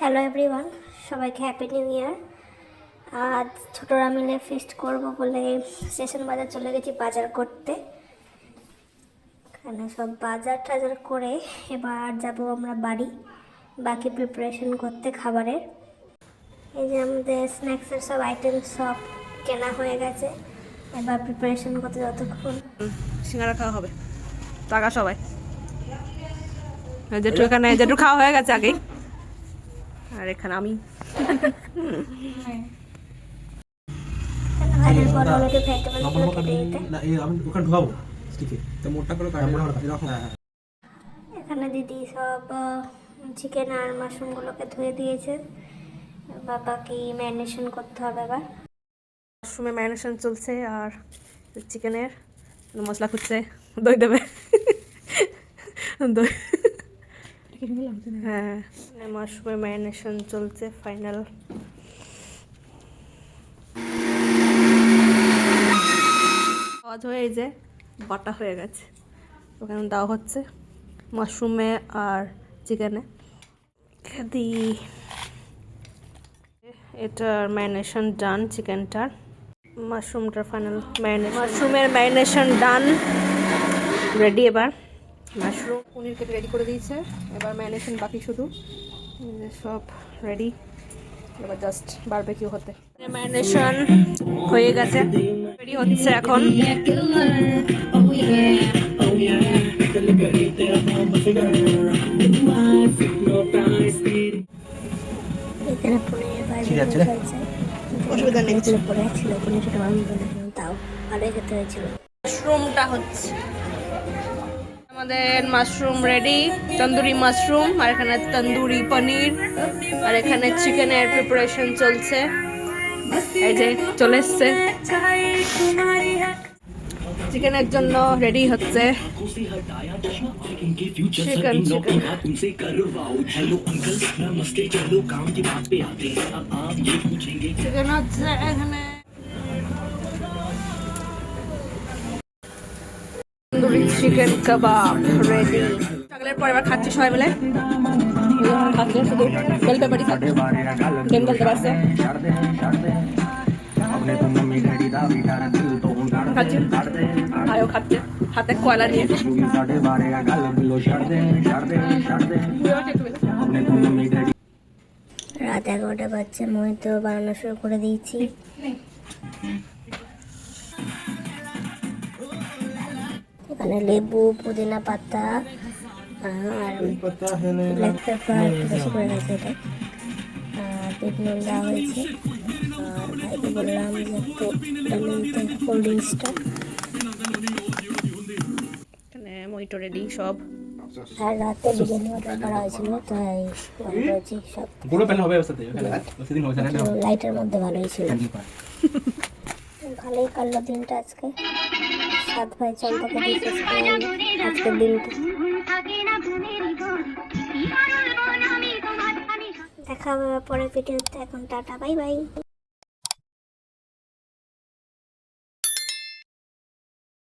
Hello everyone, সবাইকে happy new year. আজ ছোটরা মিলে ফিস্ট করব বলে স্টেশন বাজার চলে গেছি বাজার করতে। এখানে সব বাজার টাজার করে এবার যাব আমরা বাড়ি বাকি প্রিপারেশন করতে খাবারের। এই যে আমাদের স্ন্যাক্সের সব আইটেম সব কেনা হয়ে গেছে, এবার প্রিপারেশন করতে যতক্ষণ সিঙ্গারা খাওয়া হবে টাকা সবাই যেটু এখানে যেটু খাওয়া হয়ে গেছে আগে। আর এখানে আমি এখানে দিদি সব চিকেন আর মাশরুমগুলোকে ধুয়ে দিয়েছে, বাবাকে ম্যারিনেশন করতে হবে। এবার মাশরুমে ম্যারিনেশন চলছে আর চিকেনের মশলা খুঁজছে, দই দেবে দই। হ্যাঁ, মাশরুমে ম্যারিনেশন চলছে ফাইনাল। আওয়াজ হয়ে এই যে বাটা হয়ে গেছে, ওখানে দেওয়া হচ্ছে মাশরুমে আর চিকেনে। এটার ম্যারিনেশন ডান, চিকেনটার মাশরুমটার ফাইনাল ম্যারিনেশন, মাশরুমের ম্যারিনেশন ডান, রেডি। এবার মাশরুম পনির কেটে রেডি করে দিয়েছে, এবার ম্যারিনেশন বাকি শুধু, সব রেডি। এবার জাস্ট বারবিকিউ হতে। ম্যারিনেশন হয়ে গেছে, রেডি হচ্ছে এখন। এখানে পনিরের বাইরে অসুবিধা নেই, পরে ছিল পনিরটা আমি বলেছিলাম, তাও ভালোই খেতে হয়েছিল। মাশরুমটা হচ্ছে আমাদের মাশরুম রেডি, তন্দুরি মাশরুম, আর এখানে তন্দুরি পনির, আর এখানে চিকেনের প্রিপারেশন চলছে। এই যে চলে এসছে চিকেনের জন্য, রেডি হচ্ছে চিকেন। চিকেন হচ্ছে এখানে তন্দুরি চিকেন কাবাব রেডি। সকালের পর এবার খাচ্ছি সবাই মিলে, খাচ্ছে শুধু বেল পেপারই খাচ্ছে, গেম খেলতে পারছে। আয়ও খাচ্ছে হাতে কয়লা নিয়ে। রাত 11টা বাজছে, মই তো বানানো শুরু করে দিয়েছি। এখানে লেবু, পুদিনা পাতা আর ব্ল্যাক পেপার বেশি করে গেছে, এটা বিট নুন দেওয়া হয়েছে। আর ভাইকে বললাম যে একটু কোল্ড ড্রিঙ্কসটা। এখানে মহিটো রেডি সব। আর রাতে বিরিয়ানি অর্ডার করা হয়েছিল, তাই করেছি সব। লাইটের মধ্যে ভালোই ছিল, ভালোই কাটলো দিনটা আজকে। সাত ভাই চম্পাকে দিয়েছে আজকের দিনটা। দেখা হবে পরের ভিডিওতে, এখন টাটা, বাই বাই।